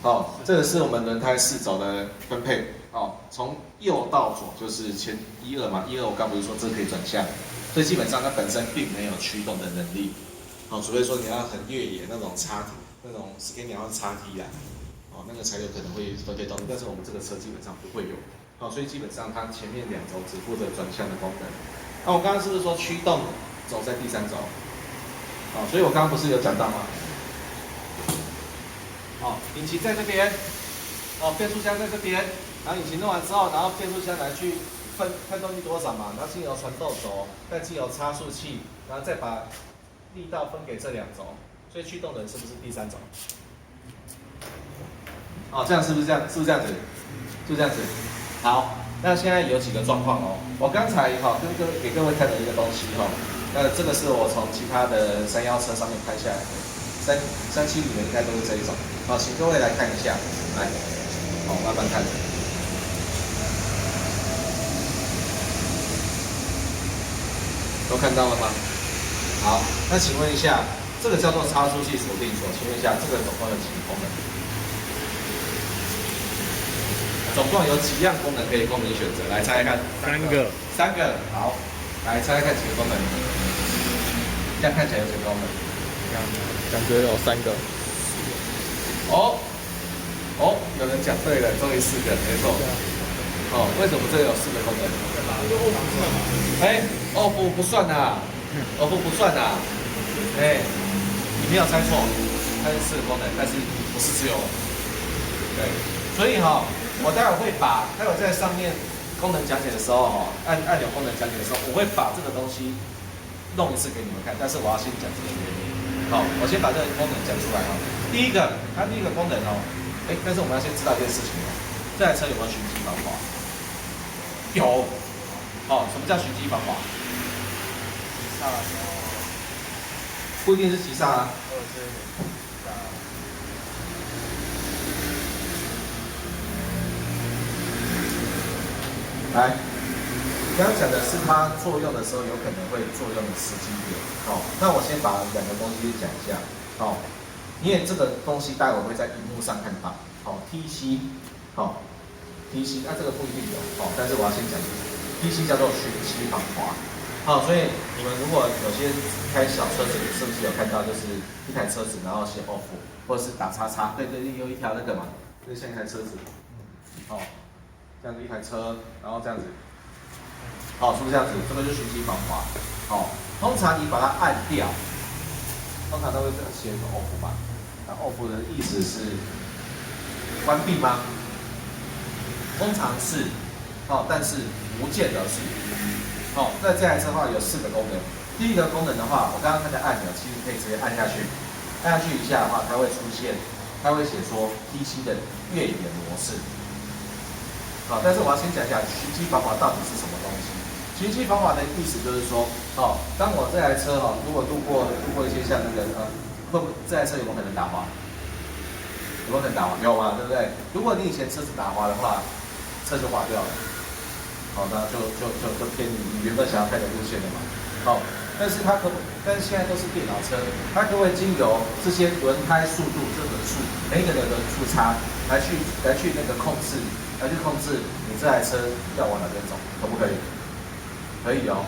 好，这个是我们轮胎4轴的分配。好，从右到左就是前1、2嘛，1、2我刚不是说这可以转向，所以基本上它本身并没有驱动的能力。好，除非说你要很越野那种叉 T， 那种 Scania 要叉 T 啊，哦，那个才有可能会分配动力，但是我们这个车基本上不会有。好，所以基本上它前面2轴只负责转向的功能。那我刚刚是不是说驱动走在第3轴？好，所以我刚刚不是有讲到吗？好，引擎在这边，哦，变速箱在这边，然后引擎弄完之后，然后变速箱来去看动力多少嘛，然后经由传动轴，再经由差速器，然后再把力道分给这2轴，所以驱动的是不是第3轴？哦，这样是不是这样？是不是这样子？就这样子。好，那现在有几个状况哦。我刚才给各位看了一个东西哈，这个是我从其他的311车上面拍下来的，370的应该都是这一种。好，请各位来看一下，来，好，慢慢看。都看到了吗？好，那请问一下，这个叫做差速器锁定锁，请问一下，这个总共有几个功能？总共有几样功能可以供你选择？来猜猜看。3个。好，来猜猜看几个功能？这样看起来有几个功能？感觉有3个。有人讲对了，终于4个，没错。哦，为什么这有4个功能？off 不算啊，off 不算啊。你没有猜错，它是4个功能，但是不是只有。对，所以我待会会待会在上面功能讲解的时候按钮功能讲解的时候，我会把这个东西弄一次给你们看，但是我要先讲这个原理。好，我先把这个功能讲出来第一个，它第一个功能但是我们要先知道一件事情这台车有没有循迹防滑？有。什么叫循迹防滑？不一定是急刹啊。来，刚刚讲的是它作用的时候有可能会作用的时机点。那我先把2个东西讲一下。因为这个东西待会会在荧幕上看到。TC， TC， 那这个不一定有。但是我要先讲 TC 叫做循迹防滑。所以你们如果有些开小车子，是不是有看到就是一台车子，然后写 off， 或者是打叉叉？对，有一条那个嘛，就是像一台车子。这样子一台车，然后这样子。是不是这样子？这个就是循迹防滑。通常你把它按掉，通常都会写一个 off 吧。那 off 的意思是关闭吗？通常是，但是不见得是。那这台车的话有4个功能。第一个功能的话，我刚刚看的按钮其实可以直接按下去，按下去一下的话，它会出现，它会写说 TC 的越野模式。但是我要先讲讲循迹防滑到底是什么东西。循迹防滑的意思就是说，当我这台车如果路过一些像那个这台车有没有可能打滑？有没有可能打滑？有嘛，对不对？如果你以前车子打滑的话，车就滑掉了。那就偏你原本想要开的路线了嘛。但是现在都是电脑车，它可不可以经由这些轮胎速度、这轮速每一个的轮速差来去那个控制你这台车要往哪边走，可不可以？可以哦。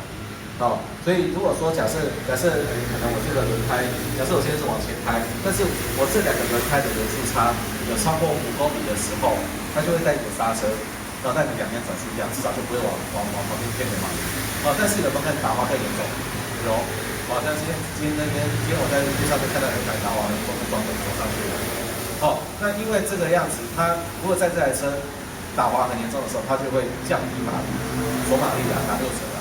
所以如果说假设可能我这个轮胎，假设我现在是往前开，但是我这2个轮胎的轮速差有超过5公里的时候，它就会带你刹车，然后带你2边转速这样，至少就不会往旁边偏了嘛。但是有没有看打滑更严重？有。但是今天我在路上就看到有一台打滑的撞上去了。那因为这个样子，它如果在这台车打滑很严重的时候，它就会降低马力，锁马力打60%了。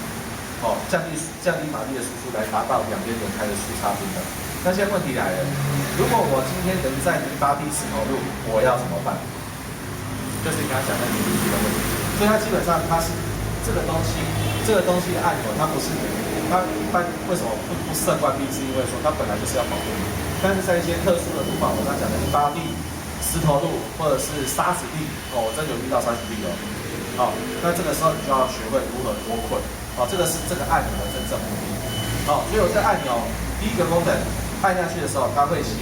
降低马力的输出来达到2边轮胎的速差平衡。那现在问题来了，如果我今天人在泥巴地石头路，我要怎么办？就是你刚才讲的泥地的问题。所以它基本上它是这个东西的按钮，它不是它一般为什么不设关闭？是因为说它本来就是要保护你，但是在一些特殊的路况，我刚才讲的泥巴地、石头路或者是沙子地，我真有遇到沙子地那这个时候你就要学会如何脱困。这个是这个按钮的真正目的。所以我这按钮第一个功能按下去的时候，它会写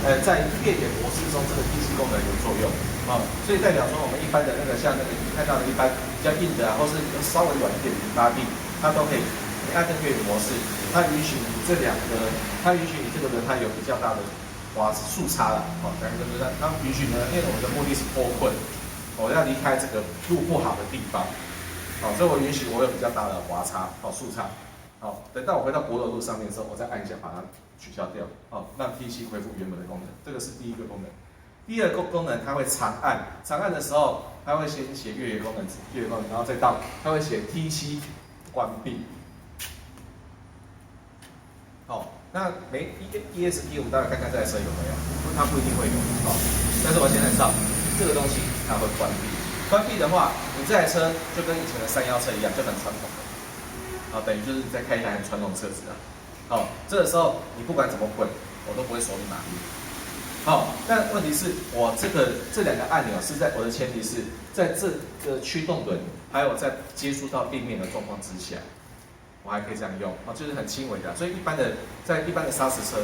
在越野模式中这个 TC 功能有作用啊，所以代表说我们一般的那个像那个你看到的一般比较硬的啊，或是稍微软一点的拉臂，它都可以。你按这个越野模式，它允许你这两个，它允许你这个轮胎有比较大的速差了，两个轮胎，它允许呢，因为我们的目的是脱困，我要离开这个路不好的地方，所以我允许我有比较大的差，速差。好，等到我回到柏油路上面的时候，我再按一下把它取消掉，让 TC 恢复原本的功能。这个是第一个功能。第二个功能，它会长按，长按的时候，它会先写越野功能，然后再到它会写 TC 关闭。那每ESP 我们待会看看这台车有没有，它不一定会有，但是我现在知道这个东西它会关闭。关闭的话，你这台车就跟以前的318车一样，就很传统的。等于就是在开一台很传统的车子啊。这个时候你不管怎么滚，我都不会锁你马力。但问题是我这两个按钮是在我的前提是在这个驱动轮还有在接触到地面的状况之下，我还可以这样用就是很轻微的。所以在一般的砂石车，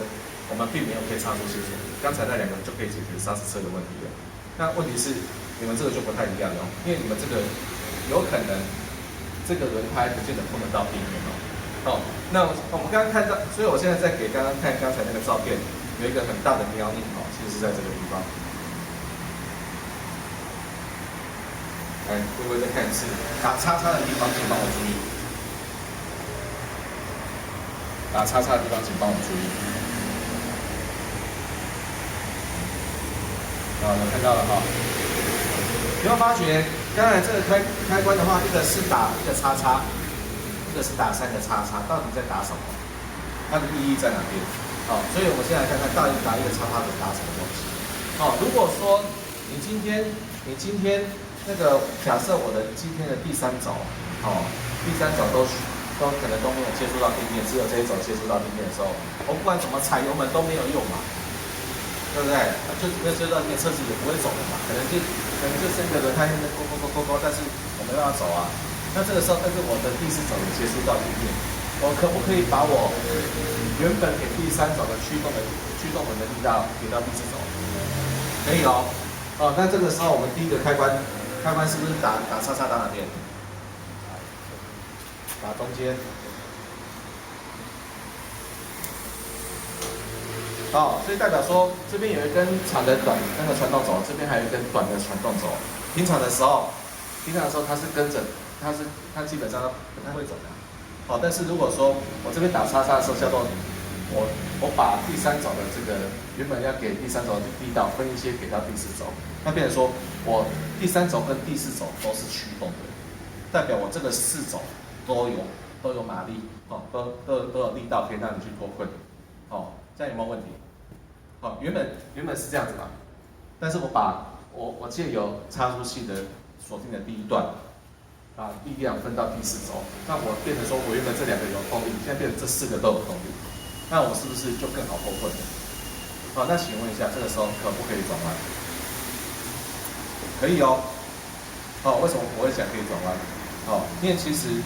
我们并没有可以插出去，刚才那两个就可以解决砂石车的问题了。那问题是你们这个就不太一样了，因为你们这个有可能。这个轮胎不见得碰得到地面那我们刚刚看到，所以我现在在给刚才那个照片，有一个很大的瞄印其实是在这个地方。各位再看一次，打叉叉的地方请帮我注意。打叉叉的地方请帮我注意。有看到了有没有发觉？当然，这个开关的话，一个是打一个叉叉，一个是打3个叉叉，到底在打什么？它的意义在哪边？所以我们先来看看到底打一个叉叉的打什么东西。如果说你今天那个假设我的今天的第3轴，第3轴都可能都没有接触到地面，只有这一轴接触到地面的时候，我不管怎么踩油门都没有用嘛。对不对？就没有接到地面，车子也不会走的嘛。可能就剩一个轮胎在那勾，但是我没办法走啊。那这个时候，但是我的第4轴也接触到地面，我可不可以把我原本给第3轴的驱动轮的力道给到第4轴？可以那这个时候我们第一个开关是不是打叉叉打哪边？打中间。所以代表说这边有一根长的短那个传动轴，这边还有一根短的传动轴。平常的时候它是跟着，它基本上不太会走的。但是如果说我这边打叉叉的时候，叫做我把第3轴的这个原本要给第3轴的力道分一些给到第4轴，那变成说我第3轴跟第4轴都是驱动的，代表我这个4轴都有马力，都有力道可以让你去脱困。这样有没有问题？原本是这样子嘛，但是我借由差速器的锁定的第一段，把力量分到第4轴，那我变成说我原本这2个有动力，现在变成这4个都有动力，那我是不是就更好脱困了？那请问一下，这个时候可不可以转弯？可以为什么我会讲可以转弯？因为其实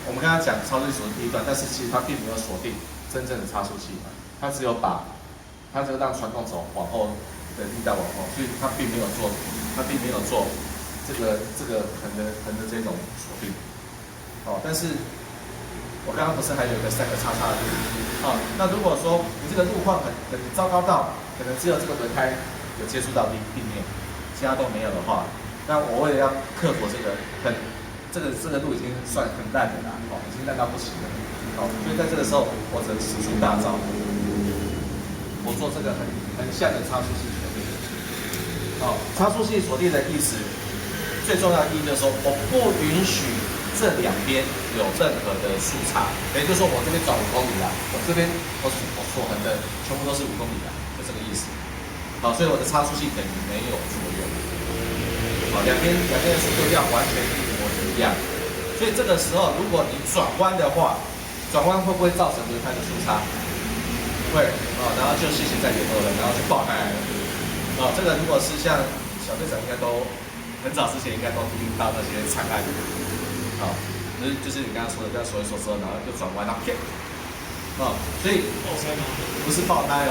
我们刚刚讲差速器锁定第一段，但是其实它并没有锁定真正的差速器嘛，它只有让传动轴往后的力道往后，所以它并没有做这个横的这种锁定。但是我刚刚不是还有一个3个叉叉的路？那如果说你这个路况很糟糕到可能只有这个轮胎有接触到地面，其他都没有的话，那我为了要克服这个路已经算很烂的啦，已经烂到不行了。所以在这个时候，我只能使出大招。我做这个很像的差速器锁定。差速器锁定的意思，最重要的意义就是说，我不允许这2边有任何的速差，也就是说，我这边转5公里啦，我这边我锁横的全部都是5公里啦，就这个意思。所以我的差速器等于没有作用。两边的速度量完全一模一样。所以这个时候，如果你转弯的话，转弯会不会造成轮胎的速差？会然后就谢谢再联络了，然后就爆胎了。这个如果是像小队长应该都很早之前应该都听到那些惨案。就是你刚刚说的，这样锁一锁之后，然后就转弯，然后所以爆胎吗？不是爆胎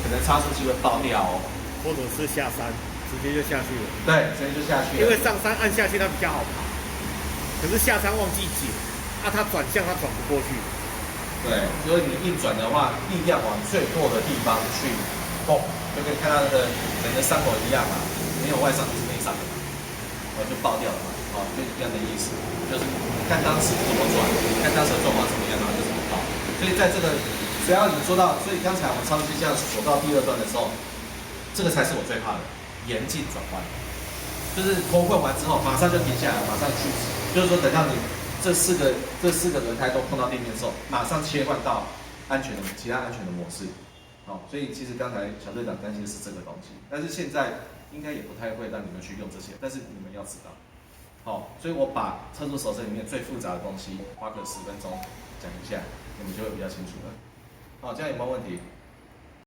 可能差速器会爆掉哦。或者是下山，直接就下去了。对，直接就下去了。因为上山按下去它比较好爬，可是下山忘记解，它转向它转不过去。对，所以你一转的话，力量往最弱的地方去，砰，就跟看到那个人的伤口一样嘛，没有外伤就是内伤的嘛，就爆掉了嘛，就一样的意思，就是看当时怎么转，看当时的状况怎么样，然后就怎么爆。所以在这个只要你做到，所以刚才我们超级像走到第2段的时候，这个才是我最怕的，严禁转弯，就是脱困完之后马上就停下来，马上去，就是说等到你。这四个轮胎都碰到地面之后，马上切换到其他安全的模式。好，所以其实刚才小队长担心的是这个东西，但是现在应该也不太会让你们去用这些，但是你们要知道。好，所以我把车主手册里面最复杂的东西花个10分钟讲一下，你们就会比较清楚了。好，这样有没有问题？